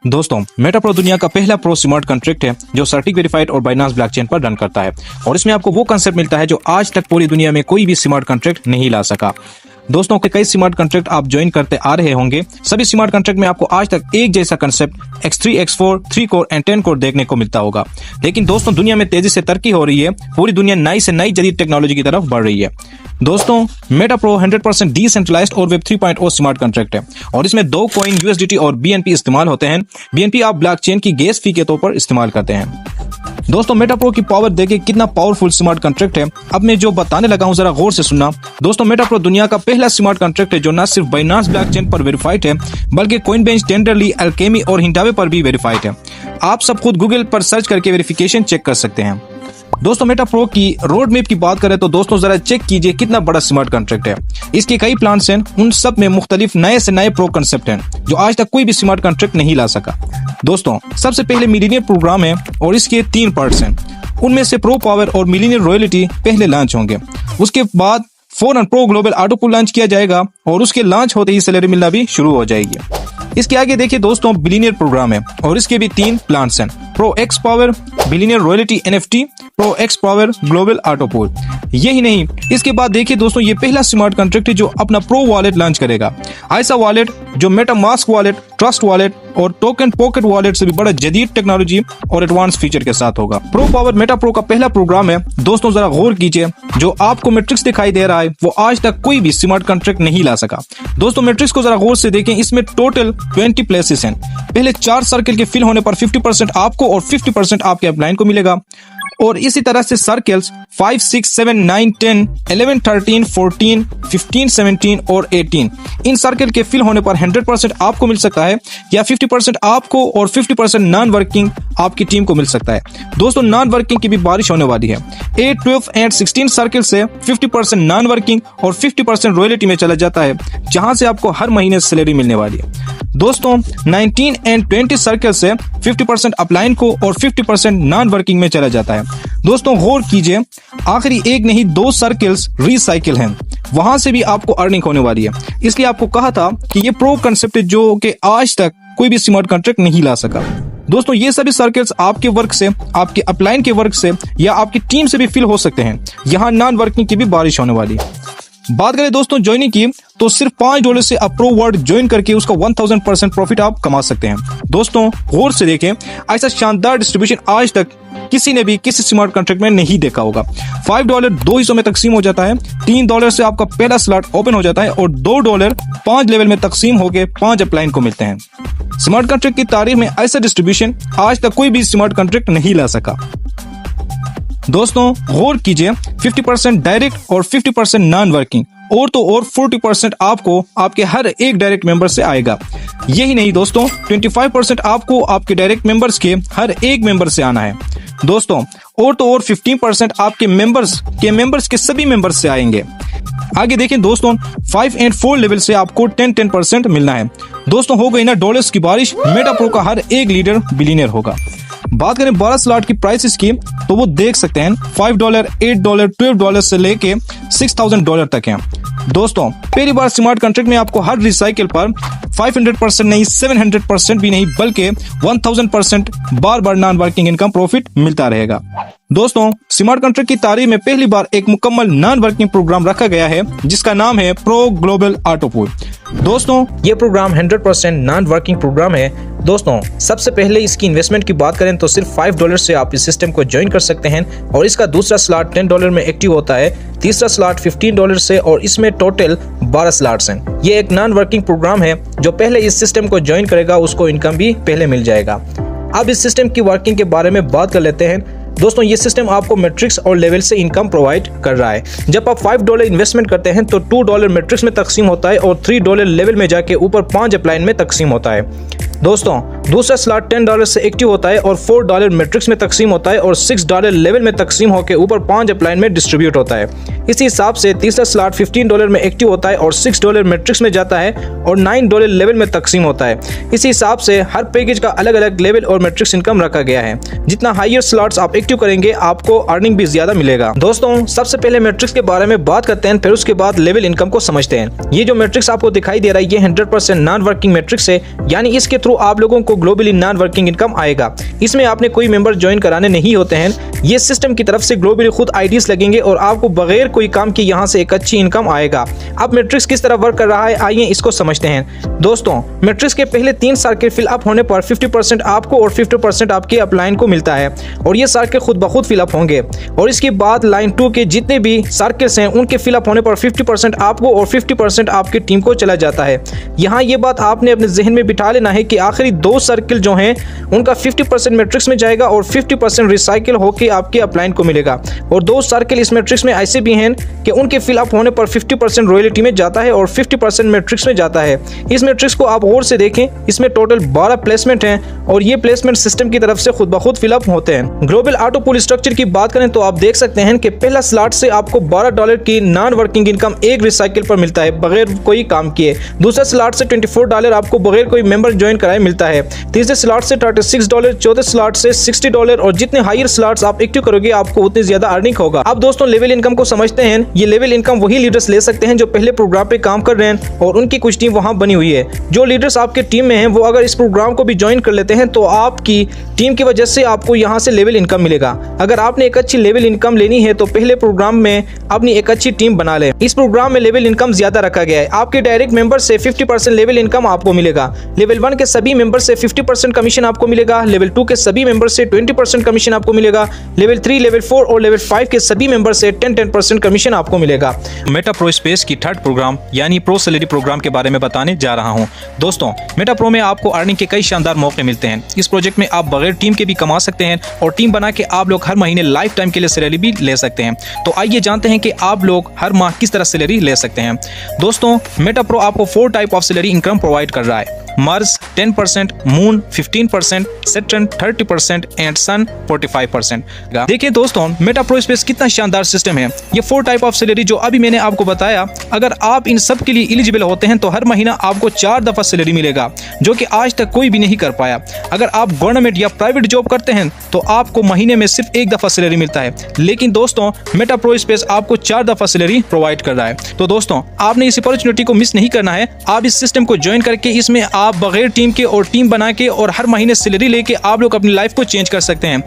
दोस्तों, Meta pro दुनिया का पहला प्रो स्मार्ट कॉन्ट्रैक्ट है जो सर्टिक वेरीफाइड और बाइनांस ब्लॉकचेन पर रन करता है और इसमें आपको वो कंसेप्ट मिलता है जो आज तक पूरी दुनिया में कोई भी स्मार्ट कॉन्ट्रैक्ट नहीं ला सका। दोस्तों, कई स्मार्ट कॉन्ट्रैक्ट आप ज्वाइन करते आ रहे होंगे। सभी स्मार्ट कॉन्ट्रैक्ट में आपको आज तक एक जैसा concept X3, X4, 3 core and 10 core देखने को मिलता होगा। लेकिन दोस्तों, दुनिया में तेजी से तरक्की हो रही है। पूरी दुनिया नई से नई जदीद टेक्नोलॉजी की तरफ बढ़ रही है। दोस्तों, मेटा प्रो 100% डिसेंट्रलाइज्ड और वेब 3.0 स्मार्ट कॉन्ट्रैक्ट है और इसमें 2 कॉइन USDT और BNB इस्तेमाल होते हैं। BNB आप ब्लॉकचेन की गैस फी के तौर पर इस्तेमाल करते हैं। दोस्तों, मेटा प्रो की पावर देखिए कितना पावरफुल स्मार्ट कॉन्ट्रैक्ट है। अब मैं जो बताने लगा हूं जरा गौर से सुनना। दोस्तों, मेटा प्रो दुनिया का पहला स्मार्ट कॉन्ट्रैक्ट है जो न सिर्फ बाइनांस ब्लॉकचेन पर वेरीफाइड है बल्कि कॉइनबेंच, टेंडरली, अल्केमी और हिंडावे पर भी वेरीफाइड है। आप सब खुद गूगल पर सर्च करके वेरिफिकेशन चेक कर सकते हैं। दोस्तों, मेटा प्रो की रोड मैप की बात करें तो दोस्तों जरा चेक कीजिए कितना बड़ा स्मार्ट कॉन्ट्रैक्ट है। इसके कई प्लान्स हैं, उन सब में मुख्तलिफ नए से नए प्रो कंसेप्ट हैं जो आज तक कोई भी स्मार्ट कॉन्ट्रैक्ट नहीं ला सका। दोस्तों, सबसे पहले मिलीनियर प्रोग्राम है और इसके 3 पार्ट्स हैं। उनमें से प्रो पावर और मिलीनियर रॉयल्टी पहले लॉन्च होंगे। उसके बाद फौरन pro global auto pool launch किया जाएगा और उसके लॉन्च होते ही सैलरी मिलना भी शुरू हो जाएगी। इसके आगे देखिए दोस्तों, बिलियनियर प्रोग्राम है और इसके भी 3 प्लान्स हैं। Pro x power, billionaire royalty NFT, pro x power, global auto pool. यही नहीं, इसके बाद देखिए दोस्तों, ये पहला स्मार्ट कॉन्ट्रैक्ट है जो अपना प्रो वॉलेट लॉन्च करेगा। ऐसा वॉलेट जो मेटामास्क वॉलेट, ट्रस्ट वॉलेट और टोकन पॉकेट वॉलेट से भी बड़ा जदीद टेक्नोलॉजी और एडवांस फीचर के साथ होगा। प्रो पावर मेटा प्रो का पहला प्रोग्राम है। दोस्तों, जरा गौर कीजिए, जो आपको मैट्रिक्स दिखाई दे रहा है वो आज तक कोई भी स्मार्ट कॉन्ट्रैक्ट नहीं ला सका। दोस्तों, मैट्रिक्स को जरा गौर से देखें। इसमें टोटल 20 प्लेसेस हैं। पहले 4 सर्कल के फिल होने पर 50% आपको और 50% आपके अपलाइन को मिलेगा और इसी तरह से सर्कल्स 5, 6, 7, 9, 10, 11, 13, 14, 15, 17 और 18 इन सर्कल के फिल होने पर 100% आपको मिल सकता है या 50% आपको और 50% नॉन वर्किंग आपकी टीम को मिल सकता है। दोस्तों, नॉन वर्किंग की भी बारिश होने वाली है। 8, 12 एंड 16 सर्कल से 50% नॉन वर्किंग और 50% रॉयल्टी में चला जाता है जहां से आपको हर महीने सैलरी मिलने वाली है। दोस्तों, 19 एंड 20 सर्कल से 50% अपलाइन को और 50% नॉन वर्किंग में चला जाता है। दोस्तों, गौर कीजिए, आखिरी एक नहीं 2 सर्कल्स रिसाइकिल हैं, वहां से भी आपको अर्निंग होने वाली है। इसलिए आपको कहा था कि ये प्रो कंसेप्ट है जो कि आज तक कोई भी स्मार्ट कॉन्ट्रैक्ट नहीं ला सका। दोस्तों, ये सभी सर्कल्स आपके वर्क से, आपके अपलाइन के वर्क से या आपकी टीम से भी फिल हो सकते हैं। यहाँ नॉन वर्किंग की भी बारिश होने वाली है। बात करें दोस्तों ज्वाइनिंग की तो सिर्फ $5 से आप प्रो वर्ड ज्वाइन करके उसका 1000% प्रॉफिट आप कमा सकते हैं। दोस्तों, गौर से देखें, ऐसा शानदार डिस्ट्रीब्यूशन आज तक किसी ने भी किसी स्मार्ट कॉन्ट्रैक्ट में नहीं देखा होगा। $5 2 हिस्सों में तकसीम हो जाता है। $3 से आपका पहला स्लॉट ओपन हो जाता है और $2 5 लेवल में तकसीम होकर 5 अपलाइन को मिलते हैं। स्मार्ट कॉन्ट्रैक्ट की तारीख में ऐसा डिस्ट्रीब्यूशन आज तक कोई भी स्मार्ट कॉन्ट्रैक्ट नहीं ला सका। दोस्तों, गौर कीजिए, 50% डायरेक्ट और 50% नॉन वर्किंग और तो और 40% आपको आपके हर एक डायरेक्ट मेंबर से आएगा। यही नहीं दोस्तों, 25% आपको आपके डायरेक्ट मेंबर्स के हर एक मेंबर से आना है। दोस्तों, और तो और 15% आपके मेंबर्स के सभी मेंबर्स से आएंगे। आगे देखें दोस्तों, 5 एंड 4 लेवल से आपको 10% मिलना है। दोस्तों, हो गई ना डॉलर्स की बारिश। मेटा प्रो का हर एक लीडर बिलियनियर होगा। बात करें 12 स्लॉट की प्राइसेस की तो वो देख सकते हैं $5, $8, $12 से लेके $6000 तक हैं। दोस्तों, पहली बार स्मार्ट कॉन्ट्रैक्ट में आपको हर रिसाइकिल पर 500% नहीं, 700% भी नहीं बल्कि 1000% बार बार नॉन वर्किंग इनकम प्रॉफिट मिलता रहेगा। दोस्तों, स्मार्ट कॉन्ट्रैक्ट की तारीख में पहली बार एक मुकम्मल नॉन वर्किंग प्रोग्राम रखा गया है जिसका नाम है प्रो ग्लोबल ऑटो पूल। दोस्तों, ये प्रोग्राम 100% नॉन वर्किंग प्रोग्राम है। दोस्तों, सबसे पहले इसकी इन्वेस्टमेंट की बात करें तो सिर्फ $5 से आप इस सिस्टम को ज्वाइन कर सकते हैं और इसका दूसरा स्लॉट $10 में एक्टिव होता है, तीसरा स्लॉट $15 से और इसमें टोटल 12 स्लॉट्स हैं। ये एक नॉन वर्किंग प्रोग्राम है। जो पहले इस सिस्टम को ज्वाइन करेगा उसको इनकम भी पहले मिल जाएगा। अब इस सिस्टम की वर्किंग के बारे में बात कर लेते हैं। दोस्तों, ये सिस्टम आपको मैट्रिक्स और लेवल से इनकम प्रोवाइड कर रहा है। जब आप $5 इन्वेस्टमेंट करते हैं तो $2 मैट्रिक्स में तकसीम होता है और $3 लेवल में जाके ऊपर 5 अपलाइन में तकसीम होता है। दोस्तों, दूसरा स्लॉट $10 से एक्टिव होता है और $4 मैट्रिक्स में तकसीम होता है और $6 लेवल में तकसीम होकर ऊपर 5 अपलाइन में डिस्ट्रीब्यूट होता है। इसी हिसाब से तीसरा स्लॉट $15 में एक्टिव होता है और $6 मैट्रिक्स में जाता है और $9 लेवल में तकसीम होता है। इसी हिसाब से हर पैकेज का अलग अलग लेवल और मैट्रिक्स इनकम रखा गया है। जितना हायर स्लॉट्स आप एक्टिव करेंगे आपको अर्निंग भी ज्यादा मिलेगा। दोस्तों, सबसे पहले मैट्रिक्स के बारे में बात करते हैं, फिर उसके बाद लेवल इनकम को समझते हैं। ये जो मैट्रिक्स आपको दिखाई दे रहा है ये 100% नॉन वर्किंग मैट्रिक्स है, यानी इसके थ्रू आप लोगों को आपको ग्लोबली नॉन वर्किंग इनकम आएगा। इसमें आपने कोई मेंबर ज्वाइन कराने नहीं होते हैं, ये सिस्टम की तरफ से ग्लोबली खुद आईडीज लगेंगे और आपको बगैर कोई काम के यहाँ से एक अच्छी इनकम आएगा। अब मैट्रिक्स किस तरह वर्क कर रहा है, आइए इसको समझते हैं। दोस्तों, मैट्रिक्स के पहले 3 सर्किल फिल अप होने पर 50% आपको और 50% आपके अपलाइन को मिलता है और ये सर्किल खुद ब खुद फिलअप होंगे। और इसके बाद लाइन 2 के जितने भी सर्किल्स हैं उनके फिलअप होने पर 50% आपको और 50% आपकी टीम को चला जाता है। यहाँ ये बात आपने अपने जहन में बिठा लेना है कि आखिरी 2 सर्किल जो हैं उनका 50% मैट्रिक्स में जाएगा और 50% रिसाइकिल होकर आपके अपलाइन को मिलेगा। और 2 सर्किल इस मैट्रिक्स में ऐसे भी हैं कि उनके फिलअप होने पर 50% रॉयल्टी में जाता है और 50% मैट्रिक्स में जाता है। इस मैट्रिक्स को आप और से देखें, इसमें टोटल 12 प्लेसमेंट हैं और ये प्लेसमेंट सिस्टम की तरफ से खुद ब खुद फिलअप होते हैं। ग्लोबल ऑटो पूल स्ट्रक्चर की बात करें तो आप देख सकते हैं कि पहला स्लॉट से आपको $12 की नॉन वर्किंग इनकम एक रिसाइकिल पर मिलता है बगैर कोई काम किए। दूसरे स्लॉट से $24 आपको बगैर कोई मेंबर ज्वाइन कराए मिलता है। तीसरे स्लॉट से $36, चौथे स्लॉट से $60 और जितने हायर स्लॉट्स आप एक्टिव करोगे आपको उतनी ज्यादा अर्निंग होगा। अब दोस्तों लेवल इनकम को समझते हैं। ये लेवल इनकम वही लीडर्स ले सकते हैं जो पहले प्रोग्राम पे काम कर रहे हैं और उनकी कुछ टीम वहां बनी हुई है। जो लीडर्स आपके टीम में हैं वो अगर इस प्रोग्राम को भी ज्वाइन कर लेते हैं तो आपकी टीम की वजह से आपको यहाँ से लेवल इनकम मिलेगा। अगर आपने एक अच्छी लेवल इनकम लेनी है तो पहले प्रोग्राम में अपनी एक अच्छी टीम बना ले। इस प्रोग्राम में लेवल इनकम ज्यादा रखा गया है। आपके डायरेक्ट मेंबर से 50% लेवल इनकम आपको मिलेगा। लेवल 1 के सभी मेंबर से 50% कमीशन आपको मिलेगा। लेवल 2 के सभी मेंबर से 20% कमीशन आपको मिलेगा। लेवल 3, लेवल 4 और लेवल 5 के सभी मेंबर से 10% कमीशन आपको मिलेगा। मेटा प्रो स्पेस की थर्ड प्रोग्राम यानी प्रो सैलरी प्रोग्राम के बारे में बताने जा रहा हूं। दोस्तों, मेटा प्रो में आपको अर्निंग के कई शानदार मौके मिलते हैं। इस प्रोजेक्ट में आप बगैर टीम के भी कमा सकते हैं और टीम बना के आप लोग हर महीने लाइफ टाइम के लिए सैलरी भी ले सकते हैं। तो आइए जानते हैं कि आप लोग हर माह किस तरह सैलरी ले सकते हैं। दोस्तों, मेटा प्रो आपको 4 type of salary income provide कर रहा है। मार्स 10%, मून 15%, सेटर्न 30% एंड सन 45%। देखिए दोस्तों, मेटा प्रो स्पेस कितना शानदार सिस्टम है। ये 4 टाइप ऑफ सैलरी जो अभी मैंने आपको बताया, अगर आप इन सब के लिए एलिजिबल होते हैं तो हर महीना आपको 4 दफा सैलरी मिलेगा जो कि आज तक कोई भी नहीं कर पाया। अगर आप गवर्नमेंट या प्राइवेट जॉब करते हैं तो आपको महीने में सिर्फ 1 दफा सैलरी मिलता है, लेकिन दोस्तों मेटा प्रो स्पेस आपको 4 दफा सैलरी प्रोवाइड कर रहा है। तो दोस्तों, आपने इस अपॉर्चुनिटी को मिस नहीं करना है। आप इस सिस्टम को ज्वाइन करके इसमें आप बगैर टीम के और टीम बना के और हर महीने सैलरी लेके आप लोग अपनी लाइफ को चेंज कर सकते हैं।